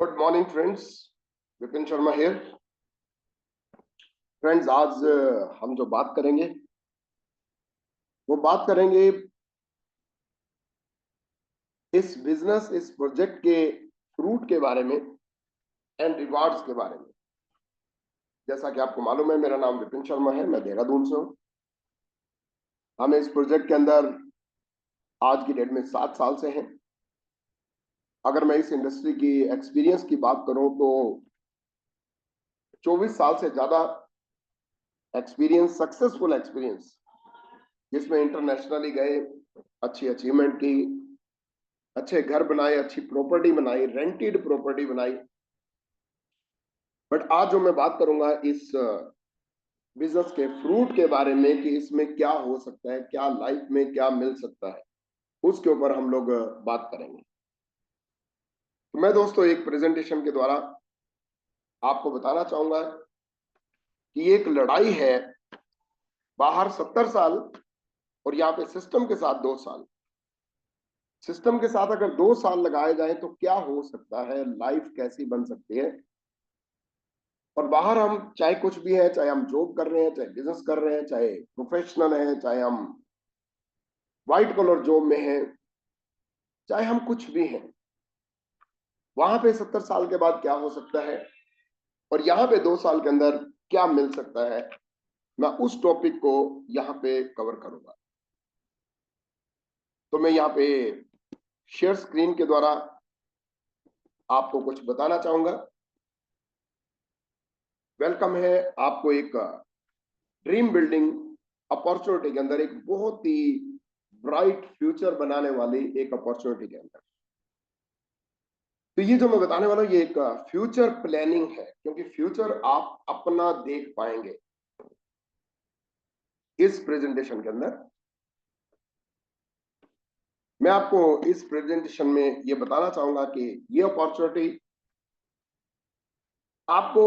Good morning friends, Vipin Sharma here. Friends, आज हम जो बात करेंगे वो बात करेंगे इस बिजनेस, इस प्रोजेक्ट के फ्रूट के बारे में एंड रिवार्ड्स के बारे में। जैसा कि आपको मालूम है, मेरा नाम विपिन शर्मा है, मैं देहरादून से हूँ। हम इस प्रोजेक्ट के अंदर आज की डेट में 7 साल से हैं। अगर मैं इस इंडस्ट्री की एक्सपीरियंस की बात करूं तो 24 साल से ज्यादा एक्सपीरियंस, सक्सेसफुल एक्सपीरियंस, जिसमें इंटरनेशनली गए, अच्छी अचीवमेंट की, अच्छे घर बनाए, अच्छी प्रॉपर्टी बनाई, रेंटेड प्रॉपर्टी बनाई। बट आज जो मैं बात करूंगा इस बिजनेस के फ्रूट के बारे में कि इसमें क्या हो सकता है, क्या लाइफ में क्या मिल सकता है, उसके ऊपर हम लोग बात करेंगे। तो मैं दोस्तों एक प्रेजेंटेशन के द्वारा आपको बताना चाहूंगा कि एक लड़ाई है, बाहर 70 साल और यहाँ पे सिस्टम के साथ 2 साल। सिस्टम के साथ अगर 2 साल लगाए जाए तो क्या हो सकता है, लाइफ कैसी बन सकती है। और बाहर हम चाहे कुछ भी है, चाहे हम जॉब कर रहे हैं, चाहे बिजनेस कर रहे हैं, चाहे प्रोफेशनल है, चाहे हम व्हाइट कॉलर जॉब में हैं, चाहे हम कुछ भी हैं, वहां पे 70 साल के बाद क्या हो सकता है और यहाँ पे 2 साल के अंदर क्या मिल सकता है, मैं उस टॉपिक को यहाँ पे कवर करूंगा। तो मैं यहाँ पे शेयर स्क्रीन के द्वारा आपको कुछ बताना चाहूंगा। वेलकम है आपको एक ड्रीम बिल्डिंग अपॉर्चुनिटी के अंदर, एक बहुत ही ब्राइट फ्यूचर बनाने वाली एक अपॉर्चुनिटी के अंदर। तो ये जो मैं बताने वाला हूं ये एक फ्यूचर प्लानिंग है, क्योंकि फ्यूचर आप अपना देख पाएंगे इस प्रेजेंटेशन के अंदर। मैं आपको इस प्रेजेंटेशन में ये बताना चाहूंगा कि ये अपॉर्चुनिटी आपको,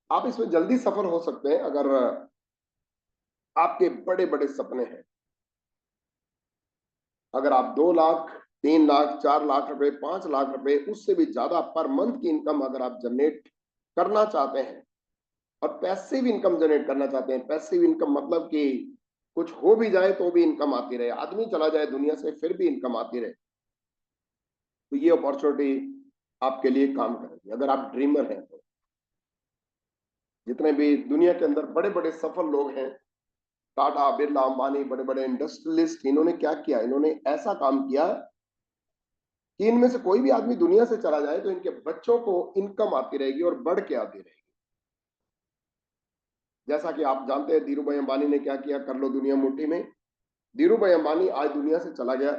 आप इसमें जल्दी सफल हो सकते हैं अगर आपके बड़े बड़े सपने हैं। अगर आप 2 लाख, 3 लाख, 4 लाख रुपए, 5 लाख रुपए, उससे भी ज्यादा पर मंथ की इनकम अगर आप जनरेट करना चाहते हैं और पैसिव इनकम जनरेट करना चाहते हैं, पैसिव इनकम मतलब कि कुछ हो भी जाए तो भी इनकम आती रहे, आदमी चला जाए दुनिया से फिर भी इनकम आती रहे, तो ये अपॉर्चुनिटी आपके लिए काम करेगी अगर आप ड्रीमर हैं तो। जितने भी दुनिया के अंदर बड़े बड़े सफल लोग हैं, टाटा, बिरला, अंबानी, बड़े बड़े इंडस्ट्रियलिस्ट, इन्होंने क्या किया, इन्होंने ऐसा काम किया कि इनमें से कोई भी आदमी दुनिया से चला जाए तो इनके बच्चों को इनकम आती रहेगी और बढ़ के आती रहेगी। जैसा कि आप जानते हैं धीरू भाई अंबानी ने क्या किया, कर लो दुनिया मुट्ठी में। धीरू भाई अंबानी आज दुनिया से चला गया,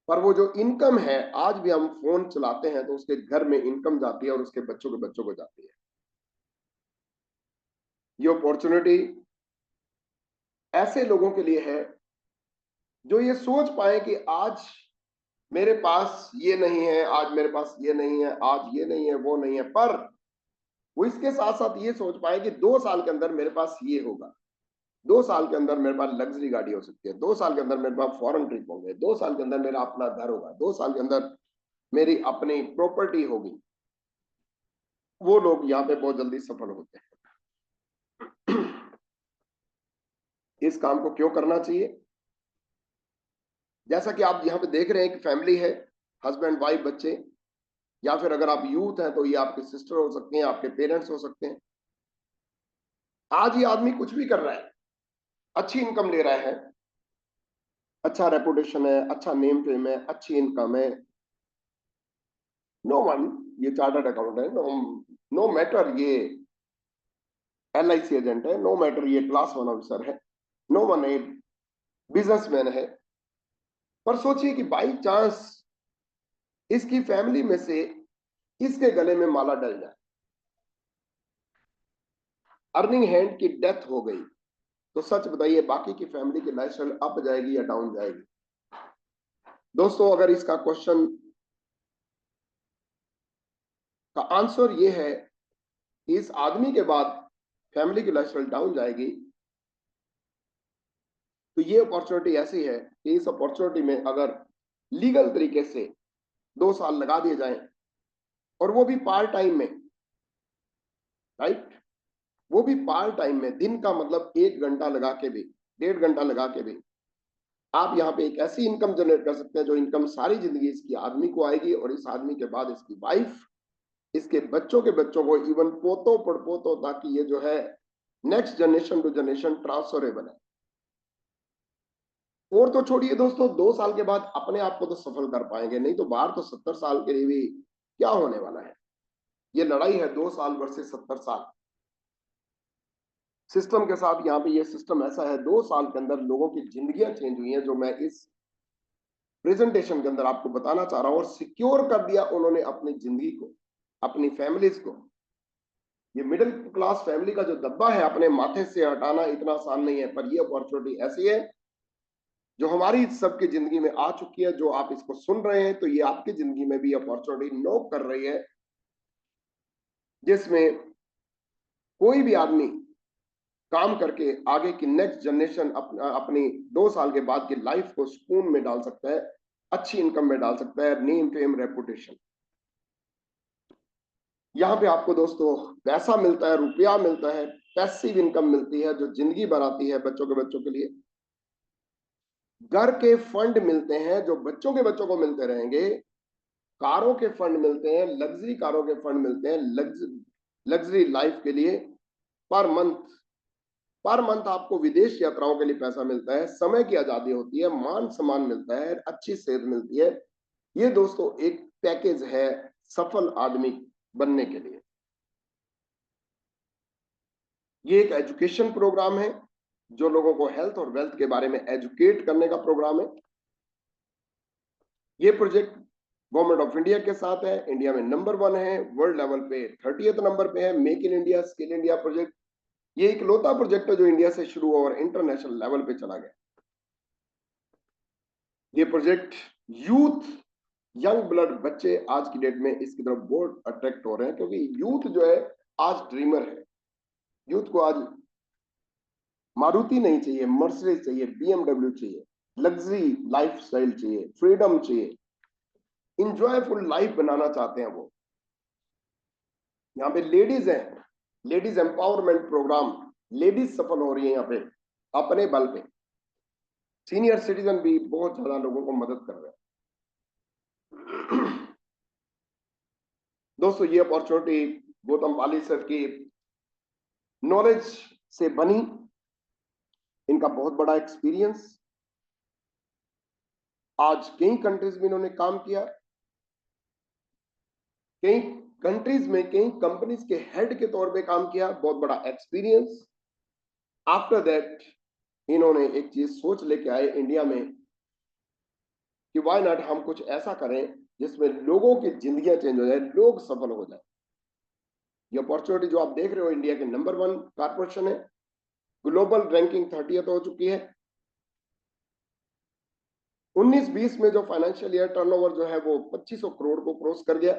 पर वो जो इनकम है, आज भी हम फोन चलाते हैं तो उसके घर में इनकम जाती है और उसके बच्चों के बच्चों को जाती है। ये अपॉर्चुनिटी ऐसे लोगों के लिए है जो ये सोच पाए कि आज मेरे पास ये नहीं है, आज मेरे पास ये नहीं है, आज ये नहीं है, वो नहीं है, पर वो इसके साथ साथ ये सोच पाए कि 2 साल के अंदर मेरे पास ये होगा, 2 साल के अंदर मेरे पास लग्जरी गाड़ी हो सकती है, 2 साल के अंदर मेरे पास फॉरेन ट्रिप होंगे, 2 साल के अंदर मेरा अपना घर होगा, 2 साल के अंदर मेरी अपनी प्रॉपर्टी होगी। वो लोग यहाँ पे बहुत जल्दी सफल होते हैं। इस काम को क्यों करना चाहिए? जैसा कि आप यहाँ पे देख रहे हैं कि फैमिली है, हस्बैंड, वाइफ, बच्चे, या फिर अगर आप यूथ हैं तो ये आपके सिस्टर हो सकते हैं, आपके पेरेंट्स हो सकते हैं। आज ये आदमी कुछ भी कर रहा है, अच्छी इनकम ले रहा है, अच्छा रेपुटेशन है, अच्छा नेम फेम है, अच्छी इनकम है। नो वन, ये चार्टर्ड अकाउंट है, नो, नो मैटर ये LIC एजेंट है, नो मैटर ये क्लास 1 ऑफिसर है, नो वन ए बिजनेसमैन है, पर सोचिए कि बाई चांस इसकी फैमिली में से इसके गले में माला डल जाए, अर्निंग हैंड की डेथ हो गई, तो सच बताइए बाकी की फैमिली की लाइफस्टाइल अप जाएगी या डाउन जाएगी? दोस्तों, अगर इसका क्वेश्चन का आंसर ये है कि इस आदमी के बाद फैमिली की लाइफस्टाइल डाउन जाएगी, तो ये अपॉर्चुनिटी ऐसी है कि इस अपॉर्चुनिटी में अगर लीगल तरीके से 2 साल लगा दिए जाएं और वो भी पार्ट टाइम में, राइट, वो भी पार्ट टाइम में, दिन का मतलब 1 घंटा लगा के भी, 1.5 घंटा लगा के भी आप यहाँ पे एक ऐसी इनकम जनरेट कर सकते हैं जो इनकम सारी जिंदगी इसकी आदमी को आएगी, और इस आदमी के बाद इसकी वाइफ, इसके बच्चों के बच्चों को, इवन पोतों पड़पोतों, ताकि ये जो है next generation to generation transferable है। और तो छोड़िए दोस्तों, 2 साल के बाद अपने आप को तो सफल कर पाएंगे, नहीं तो बाहर तो 70 साल के लिए भी क्या होने वाला है। ये लड़ाई है 2 साल वर्सेस 70 साल सिस्टम के साथ। यहाँ पे ये सिस्टम ऐसा है, 2 साल के अंदर लोगों की जिंदगियां चेंज हुई हैं, जो मैं इस प्रेजेंटेशन के अंदर आपको बताना चाह रहा हूं। और सिक्योर कर दिया उन्होंने अपनी जिंदगी को, अपनी फैमिलीज को। ये मिडिल क्लास फैमिली का जो दब्बा है अपने माथे से हटाना इतना आसान नहीं है, पर ये अपॉर्चुनिटी ऐसी है जो हमारी सबकी जिंदगी में आ चुकी है। जो आप इसको सुन रहे हैं, तो ये आपकी जिंदगी में भी अपॉर्चुनिटी नॉक कर रही है, जिसमें कोई भी आदमी काम करके आगे की नेक्स्ट जनरेशन अपनी 2 साल के बाद की लाइफ को सुकून में डाल सकता है, अच्छी इनकम में डाल सकता है, नेम फेम रेपुटेशन। यहाँ पे आपको दोस्तों पैसा मिलता है, रुपया मिलता है, पैसिव इनकम मिलती है जो जिंदगी बनाती है बच्चों के बच्चों के लिए। घर के फंड मिलते हैं जो बच्चों के बच्चों को मिलते रहेंगे। कारों के फंड मिलते हैं, लग्जरी कारों के फंड मिलते हैं लग्जरी लाइफ के लिए। पर मंथ, पर मंथ आपको विदेश यात्राओं के लिए पैसा मिलता है, समय की आजादी होती है, मान सम्मान मिलता है, अच्छी सेहत मिलती है। ये दोस्तों एक पैकेज है सफल आदमी बनने के लिए। ये एक एजुकेशन प्रोग्राम है जो लोगों को हेल्थ और वेल्थ के बारे में एजुकेट करने का प्रोग्राम है। ये प्रोजेक्ट गवर्नमेंट ऑफ इंडिया के साथ है, इंडिया में नंबर 1 है, वर्ल्ड लेवल पे 30th नंबर पे है। Make in India, skill India project, ये इकलौता प्रोजेक्ट है जो इंडिया से शुरू हुआ और इंटरनेशनल लेवल पे चला गया। ये प्रोजेक्ट यूथ, यंग ब्लड बच्चे आज की डेट में इसकी तरफ बहुत अट्रैक्ट हो रहे हैं, क्योंकि यूथ जो है आज ड्रीमर है। यूथ को आज मारुति नहीं चाहिए, मर्सिडीज चाहिए, बीएमडब्ल्यू चाहिए, लग्जरी लाइफस्टाइल चाहिए, फ्रीडम चाहिए, इंजॉयफुल लाइफ बनाना चाहते हैं वो। यहाँ पे लेडीज है, लेडीज एम्पावरमेंट प्रोग्राम, लेडीज सफल हो रही है यहाँ पे अपने बल पे। सीनियर सिटीजन भी बहुत ज्यादा लोगों को मदद कर रहे हैं। दोस्तों ये अपॉर्चुनिटी गौतम पाली सर की नॉलेज से बनी, इनका बहुत बड़ा एक्सपीरियंस। आज कई कंट्रीज में इन्होंने काम किया, कई कंट्रीज में कई कंपनीज के हेड के तौर पे काम किया, बहुत बड़ा एक्सपीरियंस। आफ्टर दैट इन्होंने एक चीज सोच लेके आए इंडिया में कि व्हाई नॉट हम कुछ ऐसा करें जिसमें लोगों की जिंदगियां चेंज हो जाए, लोग सफल हो जाए। ये अपॉर्चुनिटी जो आप देख रहे हो, इंडिया के नंबर 1 कारपोरेशन है, ग्लोबल रैंकिंग 30th हो चुकी है। 19-20 में जो फाइनेंशियल ईयर टर्नओवर जो है वो 2500 करोड़ को क्रॉस कर गया।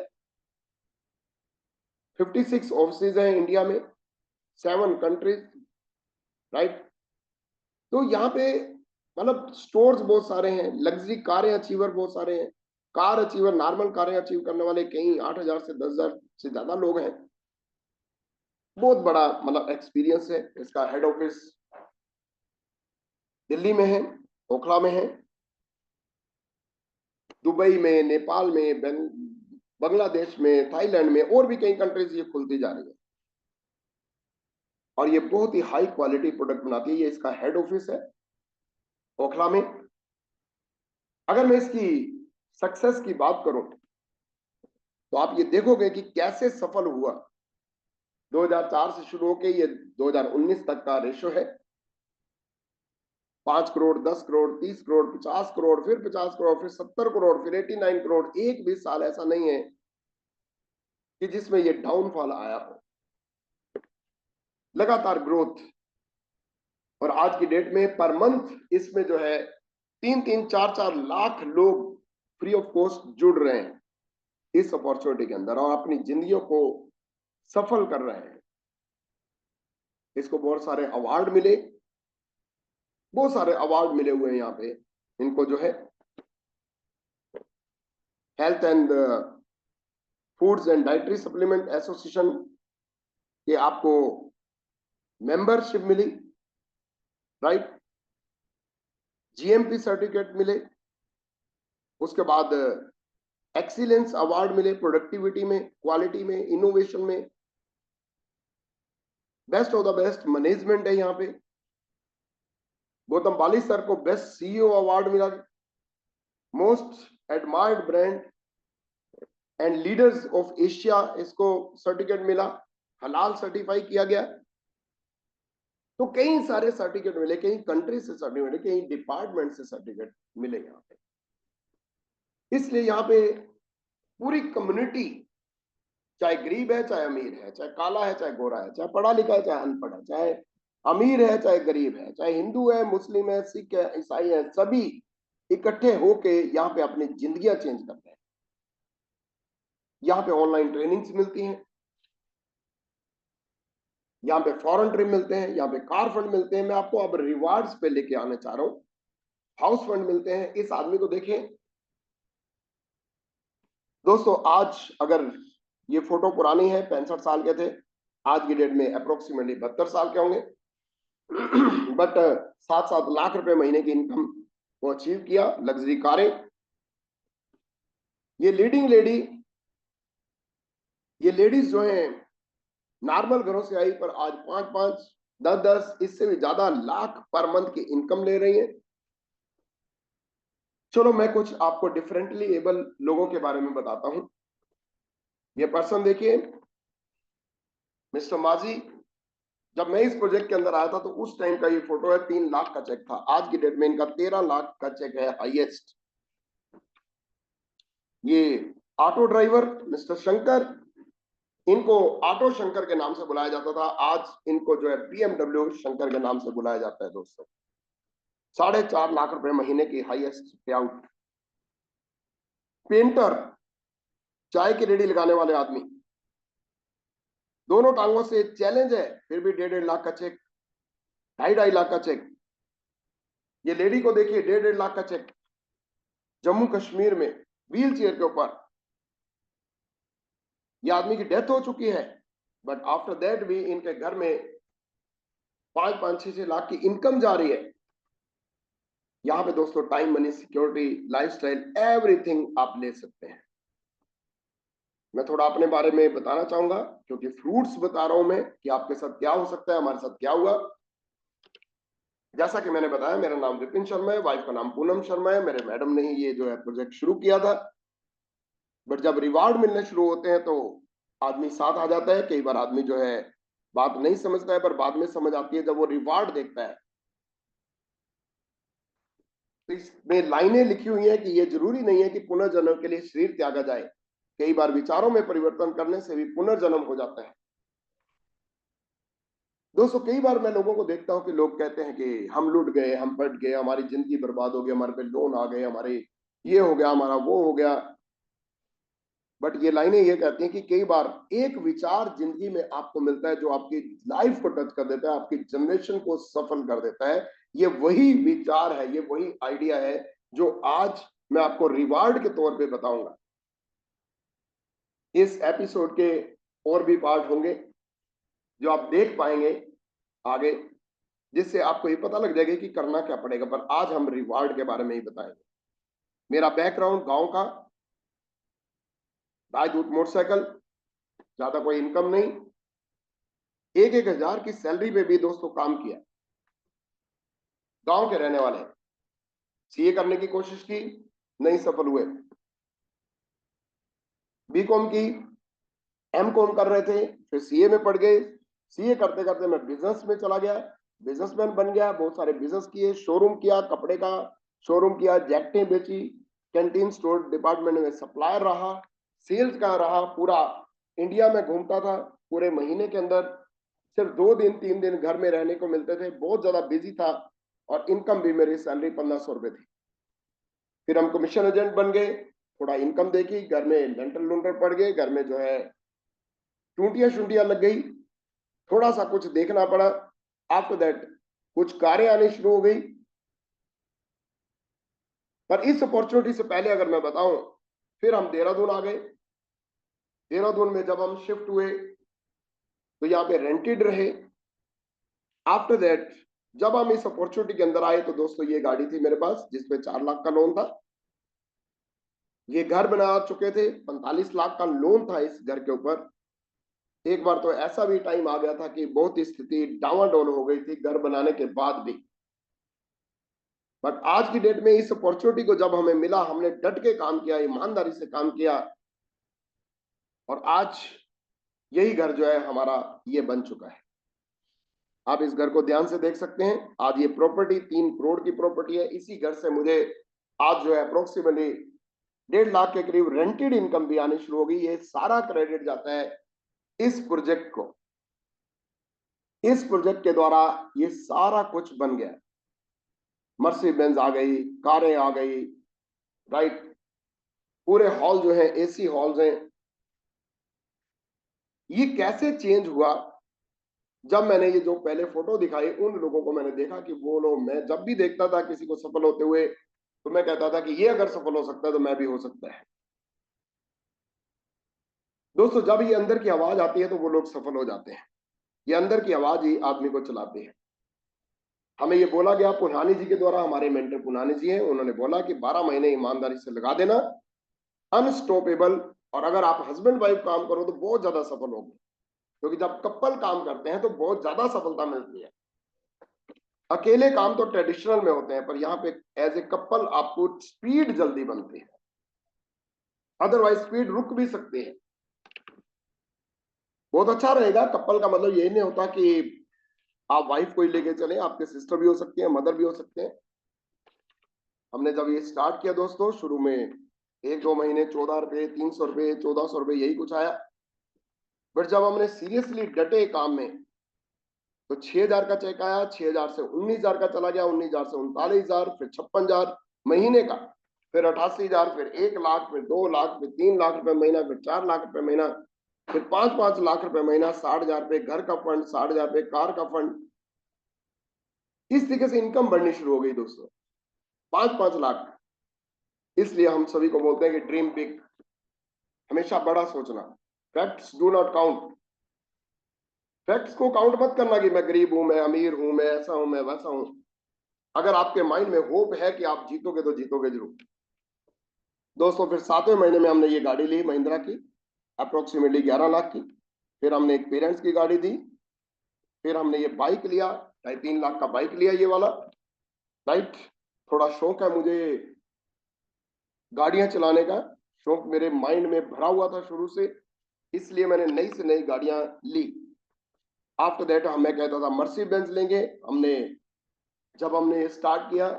56 ऑफिसेज हैं इंडिया में, 7 कंट्रीज, राइट। तो यहाँ पे मतलब स्टोर्स बहुत सारे हैं, लग्जरी कारें अचीवर बहुत सारे हैं। कार अचीवर, नॉर्मल कारें अचीव करने वाले कहीं 8,000 से 10,000 से ज्यादा लोग हैं। बहुत बड़ा मतलब एक्सपीरियंस है। इसका हेड ऑफिस दिल्ली में है, ओखला में है, दुबई में, नेपाल में, बांग्लादेश में, थाईलैंड में और भी कई कंट्रीज ये खुलती जा रही है। और ये बहुत ही हाई क्वालिटी प्रोडक्ट बनाती है। ये इसका हेड ऑफिस है ओखला में। अगर मैं इसकी सक्सेस की बात करूं तो आप ये देखोगे कि कैसे सफल हुआ। 2004 से शुरू होकर ये 2019 तक का रेशो है। 5 करोड़, 10 करोड़, 30 करोड़, 50 करोड़, फिर 50 करोड़, फिर 70 करोड़, फिर 89 करोड़। एक भी साल ऐसा नहीं है कि जिसमें ये डाउनफॉल आया हो। लगातार ग्रोथ। और आज की डेट में पर मंथ इसमें जो है 3-3, 4-4 लाख लोग फ्री ऑफ कॉस्ट जुड़ रहे हैं इस अपॉर्चुनिटी के अंदर और अपनी जिंदगियों को सफल कर रहे हैं। इसको बहुत सारे अवार्ड मिले, बहुत सारे अवार्ड मिले हुए हैं यहाँ पे इनको, जो है health and foods and dietary supplement association के आपको मेंबरशिप मिली, राइट, जीएमपी सर्टिफिकेट मिले, उसके बाद एक्सीलेंस अवार्ड मिले प्रोडक्टिविटी में, क्वालिटी में, इनोवेशन में, best of the best management है यहाँ पे। गौतम बाली सर को बेस्ट सीईओ अवार्ड मिला, most admired brand and leaders of Asia इसको सर्टिफिकेट मिला, हलाल सर्टिफाई किया गया। तो कई सारे सर्टिफिकेट मिले, कई कंट्री से सर्टिफिकेट मिले, कई डिपार्टमेंट से सर्टिफिकेट मिले यहाँ पे। इसलिए यहाँ पे पूरी कम्युनिटी, चाहे गरीब है चाहे अमीर है, चाहे काला है चाहे गोरा है, चाहे पढ़ा लिखा है चाहे अनपढ़ है, चाहे अमीर है चाहे गरीब है, चाहे हिंदू है, मुस्लिम है, सिख है, ईसाई है, सभी इकट्ठे होके यहाँ पे अपनी जिंदगियां चेंज करते हैं। यहाँ पे ऑनलाइन ट्रेनिंग्स मिलती हैं, यहाँ पे फॉरेन ट्रिप मिलते हैं, यहाँ पे कार फंड मिलते हैं। मैं आपको अब रिवार्ड्स पे लेके आने चाह रहा हूँ। हाउस फंड मिलते हैं। इस आदमी को देखें दोस्तों, आज अगर ये फोटो पुरानी है, 65 साल के थे, आज की डेट में अप्रोक्सीमेटली 72 साल के होंगे। बट 7-7 लाख रुपए महीने की इनकम को अचीव किया, लग्जरी कारें। ये लीडिंग लेडी, ये लेडीज जो है नॉर्मल घरों से आई, पर आज 5-5, 10-10, इससे भी ज्यादा लाख पर मंथ की इनकम ले रही है। चलो मैं कुछ आपको डिफरेंटली एबल लोगों के बारे में बताता हूं। ये पर्सन देखिए, मिस्टर माजी। जब मैं इस प्रोजेक्ट के अंदर आया था तो उस टाइम का ये फोटो है, 3 लाख का चेक था। आज की डेट में इनका 13 लाख का चेक है, हाईएस्ट। ये ऑटो ड्राइवर मिस्टर शंकर, इनको ऑटो शंकर के नाम से बुलाया जाता था, आज इनको जो है बीएमडब्ल्यू शंकर के नाम से बुलाया जाता है दोस्तों। 4.5 लाख रुपए महीने की हाईएस्ट पे आउट। पेंटर, चाय की रेडी लगाने वाले आदमी, दोनों टांगों से चैलेंज है, फिर भी 1.5 लाख का चेक, 2.5 लाख का चेक। ये लेडी को देखिए, 1.5 लाख का चेक, जम्मू कश्मीर में व्हील चेयर के ऊपर। ये आदमी की डेथ हो चुकी है, बट आफ्टर दैट भी इनके घर में 5-5, 6-6 लाख की इनकम जा रही है। यहाँ पे दोस्तों time, money, security, lifestyle, everything आप ले सकते हैं। मैं थोड़ा अपने बारे में बताना चाहूंगा, क्योंकि फ्रूट्स बता रहा हूं मैं कि आपके साथ क्या हो सकता है, हमारे साथ क्या हुआ। जैसा कि मैंने बताया, मेरा नाम विपिन शर्मा है, वाइफ का नाम पूनम शर्मा है। मेरे मैडम ने ही ये जो है प्रोजेक्ट शुरू किया था। बट जब रिवार्ड मिलने शुरू होते हैं तो आदमी साथ आ जाता है। कई बार आदमी जो है बात नहीं समझता है, पर बाद में समझ आती है जब वो रिवार्ड देखता है। तो इसमें लाइनें लिखी हुई हैं कि ये जरूरी नहीं है कि पुनर्जन्म के लिए शरीर त्यागा जाए, कई बार विचारों में परिवर्तन करने से भी पुनर्जन्म हो जाता है। दोस्तों, कई बार मैं लोगों को देखता हूं कि लोग कहते हैं कि हम लुट गए, हम पट गए, हमारी जिंदगी बर्बाद हो गई, हमारे पे लोन आ गए, हमारे ये हो गया, हमारा वो हो गया। बट ये लाइनें ये कहती हैं कि कई बार एक विचार जिंदगी में आपको मिलता है जो आपकी लाइफ को टच कर देता है, आपकी जनरेशन को सफल कर देता है। ये वही विचार है, ये वही आइडिया है जो आज मैं आपको रिवार्ड के तौर पे बताऊंगा। इस एपिसोड के और भी पार्ट होंगे जो आप देख पाएंगे आगे, जिससे आपको ये पता लग जाएगा कि करना क्या पड़ेगा। पर आज हम रिवार्ड के बारे में ही बताएंगे। मेरा बैकग्राउंड गांव का, राजदूत मोटरसाइकिल, ज्यादा कोई इनकम नहीं, 1-1 हजार की सैलरी पे भी दोस्तों काम किया। गांव के रहने वाले, सीए करने की कोशिश की, नहीं सफल हुए। बीकॉम की, एमकॉम कर रहे थे, फिर सीए में पढ़ गए। सीए करते करते मैं बिजनेस में चला गया, बिजनेसमैन बन गया, बहुत सारे बिजनेस किए, शोरूम किया, कपड़े का शोरूम किया, जैकेटें बेची, कैंटीन स्टोर डिपार्टमेंट में सप्लायर रहा, सेल्स का रहा, पूरा इंडिया में घूमता था। पूरे महीने के अंदर सिर्फ 2 दिन 3 दिन घर में रहने को मिलते थे, बहुत ज्यादा बिजी था। और इनकम भी, मेरी सैलरी 1500 रुपए थी। फिर हम कमीशन एजेंट बन गए, थोड़ा इनकम देखी, घर में लेंटर लूंटर पड़ गए, घर में जो है टूटियां शुंटियां लग गई, थोड़ा सा कुछ देखना पड़ा। आफ्टर दैट कुछ कारें आनी शुरू हो गई। पर इस अपॉर्चुनिटी से पहले अगर मैं बताऊं, फिर हम देहरादून आ गए। देहरादून में जब हम शिफ्ट हुए तो यहाँ पे रेंटेड रहे। आफ्टर दैट जब हम इस अपॉर्चुनिटी के अंदर आए तो दोस्तों ये गाड़ी थी मेरे पास जिसपे 4 लाख का लोन था। ये घर बना चुके थे, 45 लाख का लोन था इस घर के ऊपर। एक बार तो ऐसा भी टाइम आ गया था कि बहुत स्थिति डावाडोल हो गई थी घर बनाने के बाद भी। बट आज की डेट में इस अपॉर्चुनिटी को जब हमें मिला, हमने डट के काम किया, ईमानदारी से काम किया, और आज यही घर जो है हमारा ये बन चुका है। आप इस घर को ध्यान से देख सकते हैं। आज ये प्रॉपर्टी 3 करोड़ की प्रॉपर्टी है। इसी घर से मुझे आज जो है अप्रोक्सीमेटली 1.5 लाख के करीब रेंटेड इनकम भी आनी शुरू हो गई। ये सारा क्रेडिट जाता है इस प्रोजेक्ट को। इस प्रोजेक्ट के द्वारा ये सारा कुछ बन गया। मर्सी बेंज आ गई, कारें आ गई, राइट, पूरे हॉल जो है एसी हॉल्स हैं। ये कैसे चेंज हुआ? जब मैंने ये जो पहले फोटो दिखाई, उन लोगों को मैंने देखा कि वो लोग, मैं जब भी देखता था किसी को सफल होते हुए तो मैं कहता था कि ये अगर सफल हो सकता है तो मैं भी हो सकता है। दोस्तों जब ये अंदर की आवाज आती है तो वो लोग सफल हो जाते हैं। ये अंदर की आवाज ही आदमी को चलाती है। हमें ये बोला गया पुनानी जी के द्वारा, हमारे मेंटर पुनानी जी हैं, उन्होंने बोला कि 12 महीने ईमानदारी से लगा देना, अनस्टॉपेबल। और अगर आप हस्बैंड वाइफ काम करो तो बहुत ज्यादा सफल होगे, क्योंकि जब कपल काम करते हैं तो बहुत ज्यादा सफलता मिलती है। अकेले काम तो ट्रेडिशनल में होते हैं, पर यहाँ पे एज ए कपल आपको स्पीड जल्दी बनती है, अदरवाइज स्पीड रुक भी सकती है। बहुत अच्छा रहेगा। कपल का मतलब यही नहीं होता कि आप वाइफ को ही लेके चले, आपके सिस्टर भी हो सकते हैं, मदर भी हो सकते हैं। हमने जब ये स्टार्ट किया दोस्तों, शुरू में 1-2 महीने 14 रुपए, 300 रुपए, 1400 रुपए यही कुछ आया। बट जब हमने सीरियसली डटे काम में तो 6,000 का चेक आया, 6,000 से 19,000 का चला गया, 19,000 से 39,000, फिर 56,000 महीने का, फिर 88,000, फिर 1 लाख, फिर 2 लाख, फिर 3 लाख रुपए महीना, फिर 4 लाख रुपए महीना, फिर 5-5 लाख रुपए महीना, 60,000 रुपए घर का फंड, 60,000 रुपए कार का फंड। इस तरीके से इनकम बढ़नी शुरू हो गई दोस्तों, 5-5 लाख। इसलिए हम सभी को बोलते हैं कि ड्रीम बिग, हमेशा बड़ा सोचना। Facts do not count. Facts को काउंट मत करना कि मैं गरीब हूं, मैं अमीर हूं, मैं ऐसा हूं, मैं वैसा हूं। अगर आपके माइंड में होप है कि आप जीतोगे तो जीतोगे जरूर। दोस्तों फिर 7वें महीने में हमने ये गाड़ी ली महिंद्रा की, अप्रोक्सीमेटली 11 लाख की। फिर हमने एक पेरेंट्स की गाड़ी दी। फिर हमने ये बाइक लिया, 2.5-3 लाख का बाइक लिया ये वाला, राइट। थोड़ा शौक है मुझे गाड़ियां चलाने का, शौक मेरे माइंड में भरा हुआ था शुरू से, इसलिए मैंने नई से नई गाड़ियां ली। आफ्टर दैट मैं कहता था मर्सी बेंज लेंगे। जब हमने ये स्टार्ट किया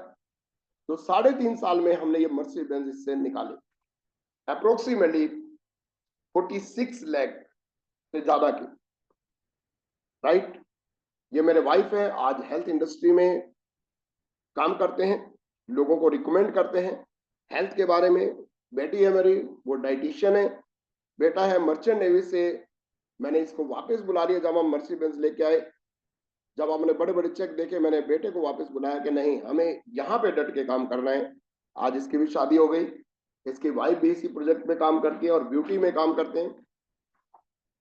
तो 3.5 साल में हमने ये मर्सी बेंज इससे निकाले, अप्रोक्सीमेटली 46 लाख से ज्यादा की, राइट। ये मेरे वाइफ है, आज हेल्थ इंडस्ट्री में काम करते हैं, लोगों को रिकमेंड करते हैं हेल्थ के बारे में। बेटी है मेरी, वो डाइटिशियन है। बेटा है मर्चेंट नेवी से। मैंने इसको वापस बुला लिया जब हम मर्सी बेंज लेके आए। जब हमने बड़े बड़े चेक देखे, मैंने बेटे को वापस बुलाया कि नहीं, हमें यहाँ पे डट के काम करना है। आज इसकी भी शादी हो गई, इसकी वाइफ भी इसी प्रोजेक्ट में काम करती है और ब्यूटी में काम करते हैं।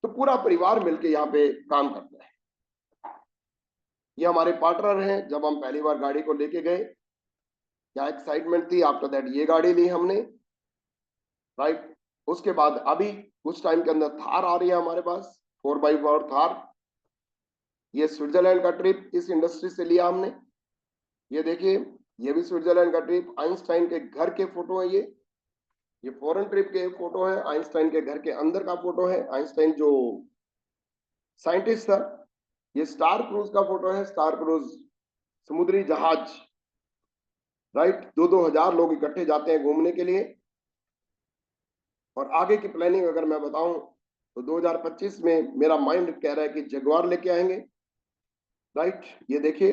तो पूरा परिवार मिलके यहाँ पे काम करता है। ये हमारे पार्टनर हैं। जब हम पहली बार गाड़ी को लेके गए, क्या एक्साइटमेंट थी। आफ्टर दैट ये गाड़ी ली हमने, राइट। उसके बाद अभी कुछ टाइम के अंदर थार आ रही है हमारे पास, 4x4 थार। ये स्विट्जरलैंड का ट्रिप इस इंडस्ट्री से लिया हमने। ये देखिए, ये भी स्विट्जरलैंड का ट्रिप, आइंस्टाइन के घर के फोटो है। ये फॉरेन ट्रिप के फोटो है, आइंस्टाइन के घर के अंदर का फोटो है। आइंस्टाइन जो साइंटिस्ट था। ये स्टार क्रूज का फोटो है, स्टार क्रूज समुद्री जहाज, राइट। 2-2 हजार लोग इकट्ठे जाते हैं घूमने के लिए। और आगे की प्लानिंग अगर मैं बताऊं तो 2025 में मेरा माइंड कह रहा है कि जगुआर लेके आएंगे, राइट। ये देखिए,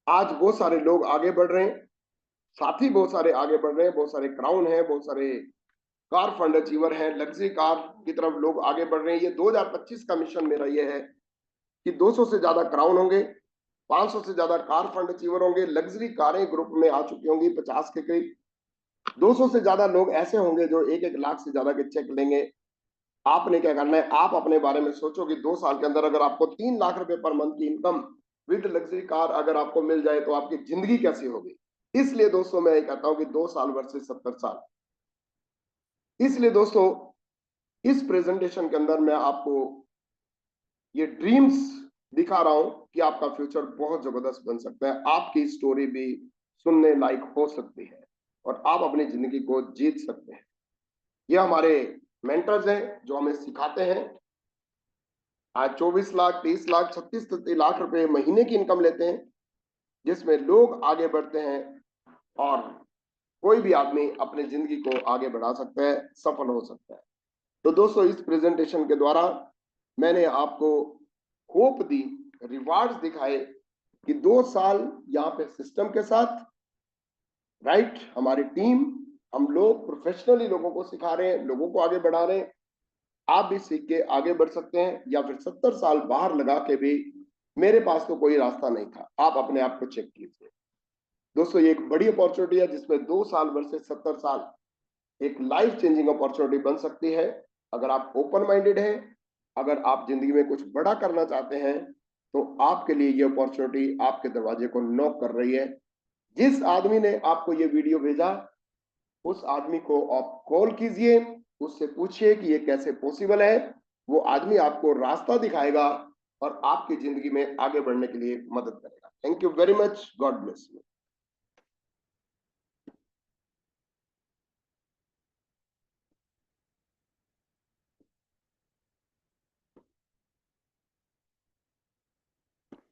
आज बहुत सारे लोग आगे बढ़ रहे हैं, साथी बहुत सारे आगे बढ़ रहे हैं, बहुत सारे क्राउन हैं, बहुत सारे कार फंड अचीवर हैं, लग्जरी कार की तरफ लोग आगे बढ़ रहे हैं। ये 2025 का मिशन मेरा ये है कि 200 से ज्यादा क्राउन होंगे, 500 से ज्यादा कार फंड अचीवर होंगे, लग्जरी कारें ग्रुप में आ चुकी होंगी 50 के करीब, 200 से ज्यादा लोग ऐसे होंगे जो 1-1 लाख से ज्यादा के चेक लेंगे। आपने क्या करना है, आप अपने बारे में सोचो कि 2 साल के अंदर अगर आपको 3 लाख रुपए पर मंथ की इनकम विद लग्जरी कार अगर आपको मिल जाए तो आपकी जिंदगी कैसी होगी। इसलिए दोस्तों मैं ये कहता हूं कि 2 साल वर्सेस 70 साल। इसलिए दोस्तों इस प्रेजेंटेशन के अंदर मैं आपको ये ड्रीम्स दिखा रहा हूं कि आपका फ्यूचर बहुत जबरदस्त बन सकता है, आपकी स्टोरी भी सुनने लायक हो सकती है और आप अपनी जिंदगी को जीत सकते हैं। ये हमारे मेंटर्स हैं जो हमें सिखाते हैं। आज 24 लाख, 30 लाख, 36 लाख रुपए महीने की इनकम लेते हैं, जिसमें लोग आगे बढ़ते हैं और कोई भी आदमी अपनी जिंदगी को आगे बढ़ा सकता है, सफल हो सकता है। तो दोस्तों इस प्रेजेंटेशन के द्वारा मैंने आपको होप दी, रिवार्ड्स दिखाए कि 2 साल यहाँ पे सिस्टम के साथ, राइट, हमारी टीम, हम लोग प्रोफेशनली लोगों को सिखा रहे हैं, लोगों को आगे बढ़ा रहे हैं। आप भी सीख के आगे बढ़ सकते हैं, या फिर 70 साल बाहर लगा के भी मेरे पास तो कोई रास्ता नहीं था, आप अपने आप को चेक कीजिए। दोस्तों ये एक बड़ी अपॉर्चुनिटी है जिसमें 2 साल वर्सेस 70 साल एक लाइफ चेंजिंग अपॉर्चुनिटी बन सकती है। अगर आप ओपन माइंडेड हैं, अगर आप जिंदगी में कुछ बड़ा करना चाहते हैं, तो आपके लिए ये अपॉर्चुनिटी आपके दरवाजे को नॉक कर रही है। जिस आदमी ने आपको ये वीडियो भेजा उस आदमी को आप कॉल कीजिए, उससे पूछिए कि ये कैसे पॉसिबल है। वो आदमी आपको रास्ता दिखाएगा और आपकी जिंदगी में आगे बढ़ने के लिए मदद करेगा। Thank you very much, God bless you.